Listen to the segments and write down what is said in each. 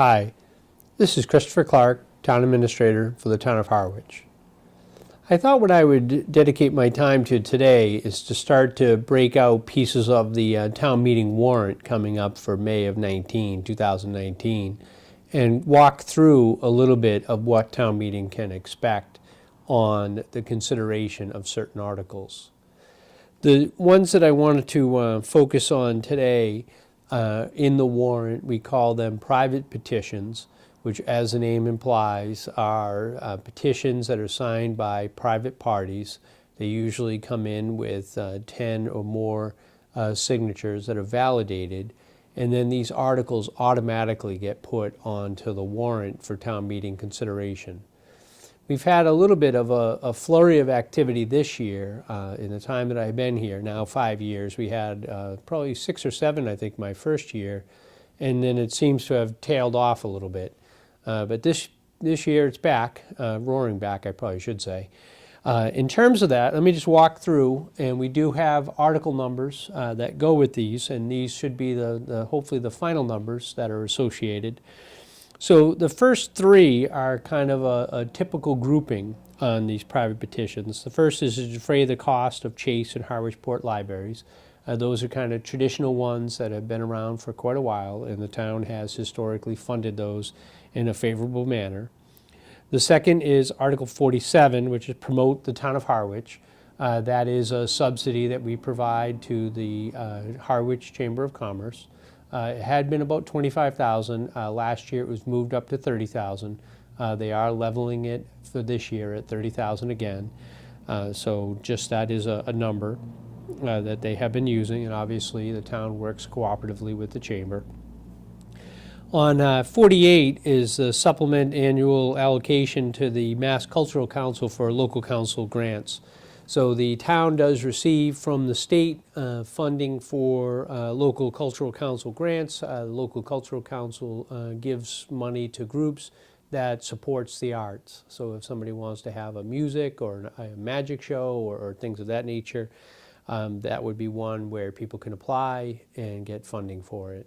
Hi, this is Christopher Clark, Town Administrator for the Town of Harwich. I thought what I would dedicate my time to today is to start to break out pieces of the town meeting warrant coming up for May of 2019, and walk through a little bit of what town meeting can expect on the consideration of certain articles. The ones that I wanted to focus on today in the warrant, we call them private petitions, which, as the name implies, are petitions that are signed by private parties. They usually come in with 10 or more signatures that are validated, and then these articles automatically get put onto the warrant for town meeting consideration. We've had a little bit of a flurry of activity this year. In the time that I've been here, now 5 years, we had probably 6 or 7, I think, my first year, and then it seems to have tailed off a little bit. But this year it's back, roaring back, I probably should say. In terms of that, let me just walk through, and we do have article numbers that go with these, and these should be hopefully the final numbers that are associated. So the first 3 are kind of a typical grouping on these private petitions. The first is to defray the cost of Chase and Harwich Port libraries. Those are kind of traditional ones that have been around for quite a while, and the town has historically funded those in a favorable manner. The second is Article 47, which is promote the town of Harwich. That is a subsidy that we provide to the Harwich Chamber of Commerce. It had been about $25,000. Last year it was moved up to $30,000. They are leveling it for this year at $30,000 again. So just that is a number that they have been using, and obviously the town works cooperatively with the chamber. On 48 is the supplement annual allocation to the Mass Cultural Council for local council grants. So the town does receive from the state funding for local cultural council grants. The local cultural council gives money to groups that supports the arts. So if somebody wants to have a music or a magic show or things of that nature, that would be one where people can apply and get funding for it.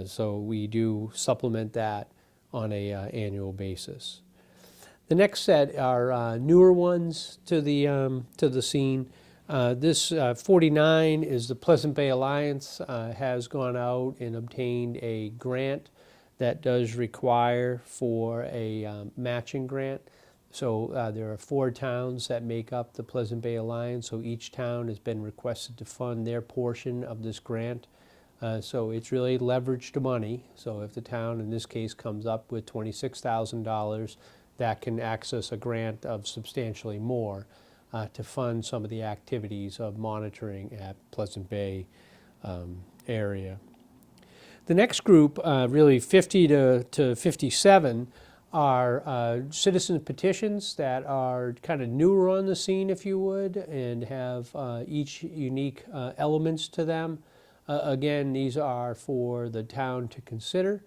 So we do supplement that on an annual basis. The next set are newer ones to the scene. This 49 is the Pleasant Bay Alliance has gone out and obtained a grant that does require for a matching grant. So there are 4 towns that make up the Pleasant Bay Alliance, so each town has been requested to fund their portion of this grant. So it's really leveraged money. So if the town, in this case, comes up with $26,000, that can access a grant of substantially more to fund some of the activities of monitoring at Pleasant Bay area. The next group, really 50 to 57, are citizen petitions that are kind of newer on the scene, if you would, and have each unique elements to them. Again, these are for the town to consider.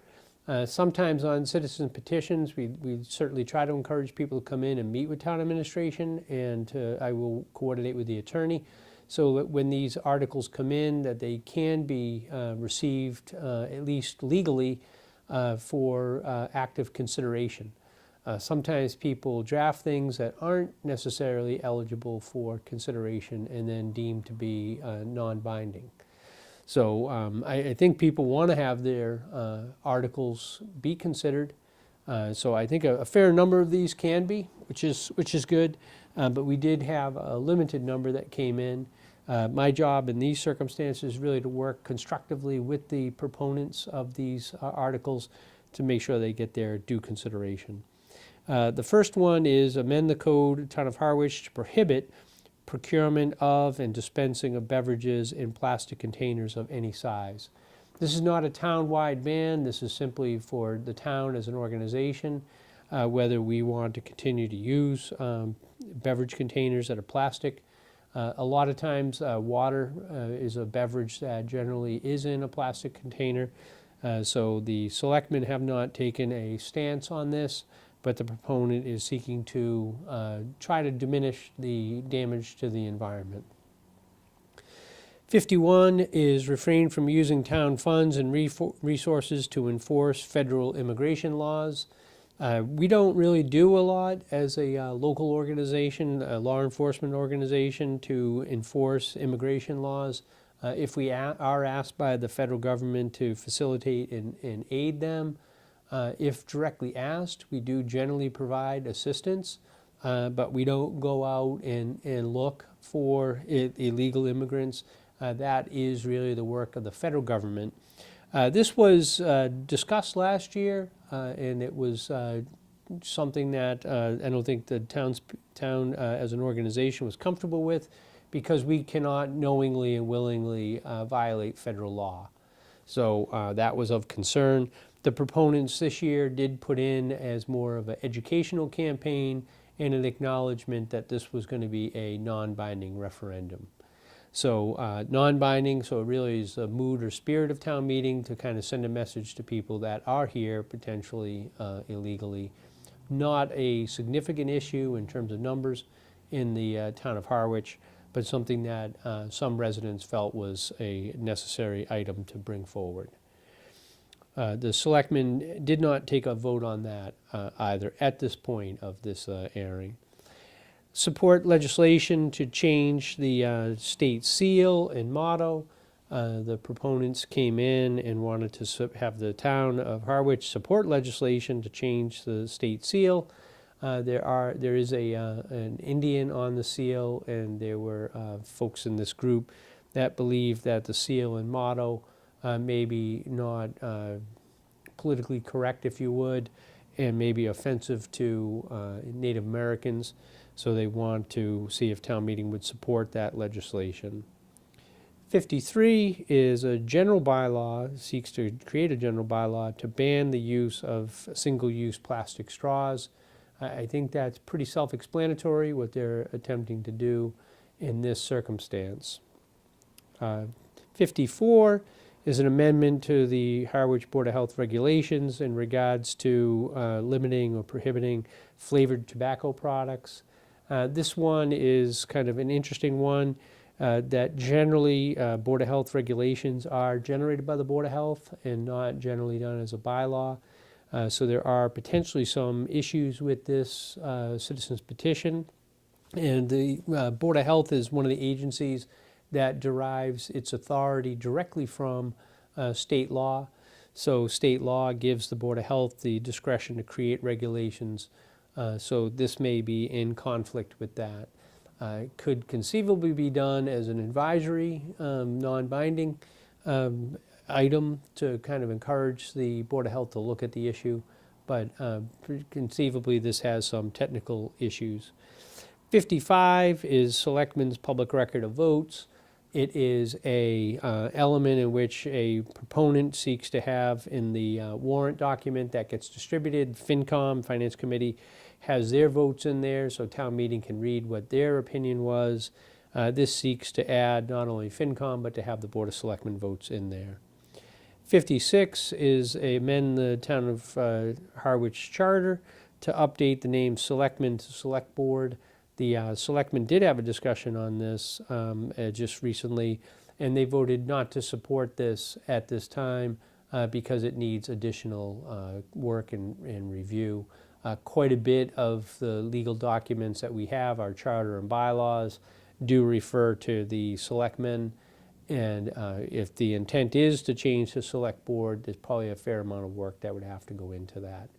Sometimes on citizen petitions, we certainly try to encourage people to come in and meet with town administration, and I will coordinate with the attorney so that when these articles come in, that they can be received, at least legally, for active consideration. Sometimes people draft things that aren't necessarily eligible for consideration and then deemed to be non-binding. So I think people want to have their articles be considered. So I think a fair number of these can be, which is good. But we did have a limited number that came in. My job in these circumstances is really to work constructively with the proponents of these articles to make sure they get their due consideration. The first one is amend the code, Town of Harwich, to prohibit procurement of and dispensing of beverages in plastic containers of any size. This is not a town-wide ban. This is simply for the town as an organization, whether we want to continue to use beverage containers that are plastic. A lot of times water is a beverage that generally is in a plastic container. So the selectmen have not taken a stance on this, but the proponent is seeking to try to diminish the damage to the environment. 51 is refrain from using town funds and resources to enforce federal immigration laws. We don't really do a lot as a local organization, a law enforcement organization, to enforce immigration laws. If we are asked by the federal government to facilitate and aid them, if directly asked, we do generally provide assistance, but we don't go out and look for illegal immigrants. That is really the work of the federal government. This was discussed last year, and it was something that I don't think the town as an organization was comfortable with, because we cannot knowingly and willingly violate federal law. So that was of concern. The proponents this year did put in as more of an educational campaign and an acknowledgement that this was going to be a non-binding referendum. So non-binding, so it really is the mood or spirit of town meeting to kind of send a message to people that are here potentially illegally. Not a significant issue in terms of numbers in the town of Harwich, but something that some residents felt was a necessary item to bring forward. The selectmen did not take a vote on that either at this point of this airing. Support legislation to change the state seal and motto. The proponents came in and wanted to have the town of Harwich support legislation to change the state seal. There is an Indian on the seal, and there were folks in this group that believe that the seal and motto may be not politically correct, if you would, and may be offensive to Native Americans. So they want to see if town meeting would support that legislation. 53 is a general bylaw, seeks to create a general bylaw to ban the use of single-use plastic straws. I think that's pretty self-explanatory what they're attempting to do in this circumstance. 54 is an amendment to the Harwich Board of Health regulations in regards to limiting or prohibiting flavored tobacco products. This one is kind of an interesting one that generally Board of Health regulations are generated by the Board of Health and not generally done as a bylaw. So there are potentially some issues with this citizens petition. And the Board of Health is one of the agencies that derives its authority directly from state law. So state law gives the Board of Health the discretion to create regulations. So this may be in conflict with that. It could conceivably be done as an advisory, non-binding item to kind of encourage the Board of Health to look at the issue, but conceivably this has some technical issues. 55 is Selectmen's public record of votes. It is a element in which a proponent seeks to have in the warrant document that gets distributed. FinCom, Finance Committee, has their votes in there, so town meeting can read what their opinion was. This seeks to add not only FinCom, but to have the Board of Selectmen votes in there. 56 is amend the town of Harwich charter to update the name Selectmen to Select Board. The Selectmen did have a discussion on this just recently, and they voted not to support this at this time because it needs additional work and review. Quite a bit of the legal documents that we have, our charter and bylaws, do refer to the selectmen, and if the intent is to change the select board, there's probably a fair amount of work that would have to go into that.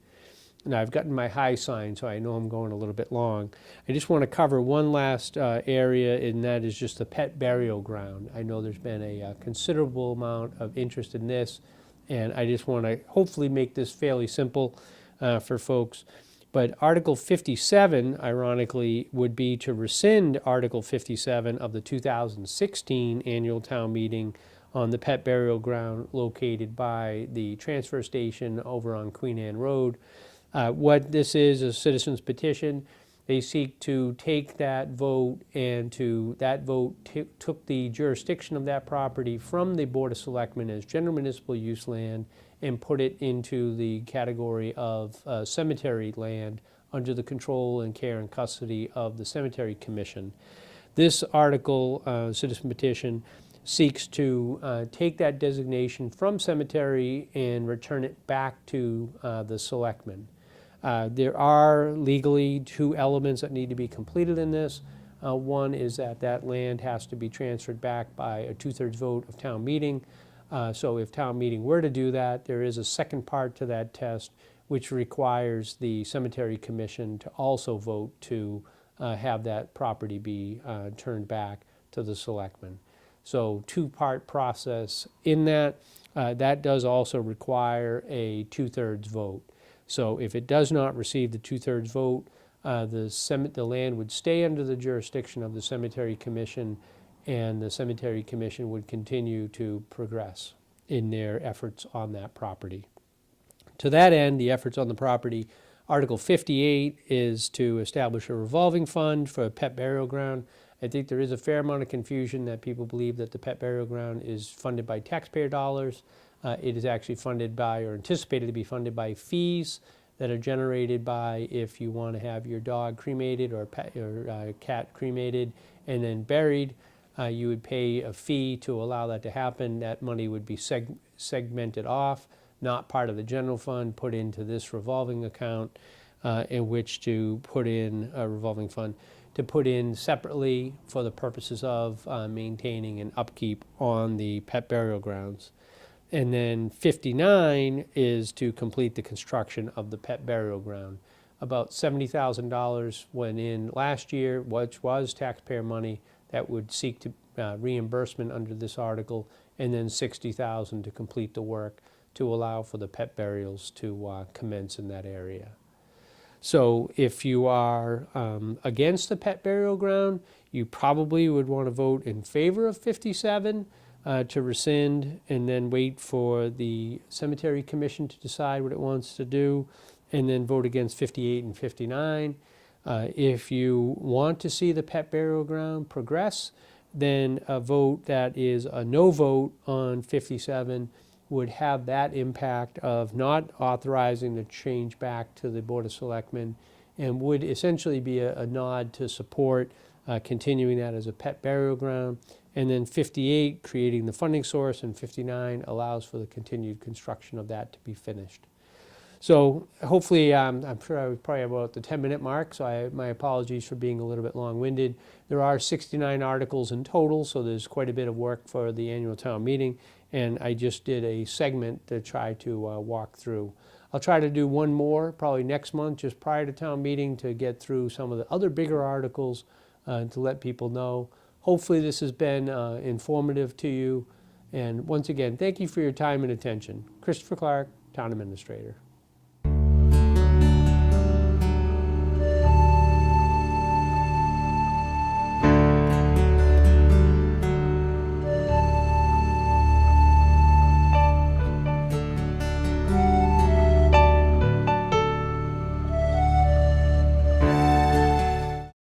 Now I've gotten my high sign, so I know I'm going a little bit long. I just want to cover one last area, and that is just the pet burial ground. I know there's been a considerable amount of interest in this, and I just want to hopefully make this fairly simple for folks. But Article 57, ironically, would be to rescind Article 57 of the 2016 annual town meeting on the pet burial ground located by the transfer station over on Queen Anne Road. What this is a citizen's petition. They seek to take that vote, and that vote took the jurisdiction of that property from the Board of Selectmen as general municipal use land and put it into the category of cemetery land under the control and care and custody of the Cemetery Commission. This article, citizen petition, seeks to take that designation from cemetery and return it back to the selectmen. There are legally two elements that need to be completed in this. One is that that land has to be transferred back by a 2/3 vote of town meeting. So if town meeting were to do that, there is a second part to that test, which requires the cemetery commission to also vote to have that property be turned back to the selectmen. So two-part process in that. That does also require a 2/3 vote. So if it does not receive the 2/3 vote, the land would stay under the jurisdiction of the cemetery commission, and the cemetery commission would continue to progress in their efforts on that property. To that end, the efforts on the property, Article 58 is to establish a revolving fund for a pet burial ground. I think there is a fair amount of confusion that people believe that the pet burial ground is funded by taxpayer dollars. It is actually funded by, or anticipated to be funded by, fees that are generated by if you want to have your dog cremated or pet, or cat cremated and then buried. You would pay a fee to allow that to happen. That money would be segmented off, not part of the general fund, put into this revolving account, in which to put in a revolving fund to put in separately for the purposes of maintaining and upkeep on the pet burial grounds. And then 59 is to complete the construction of the pet burial ground. About $70,000 went in last year, which was taxpayer money that would seek to reimbursement under this article, and then $60,000 to complete the work to allow for the pet burials to commence in that area. So if you are against the pet burial ground, you probably would want to vote in favor of 57 to rescind, and then wait for the cemetery commission to decide what it wants to do, and then vote against 58 and 59. If you want to see the pet burial ground progress, then a vote that is a no vote on 57 would have that impact of not authorizing the change back to the Board of Selectmen, and would essentially be a nod to support continuing that as a pet burial ground. And then 58, creating the funding source, and 59 allows for the continued construction of that to be finished. So hopefully, I'm sure I was probably about the 10-minute mark, so my apologies for being a little bit long-winded. There are 69 articles in total, so there's quite a bit of work for the annual town meeting, and I just did a segment to try to walk through. I'll try to do one more, probably next month, just prior to town meeting, to get through some of the other bigger articles to let people know. Hopefully this has been informative to you, and once again, thank you for your time and attention. Christopher Clark, Town Administrator.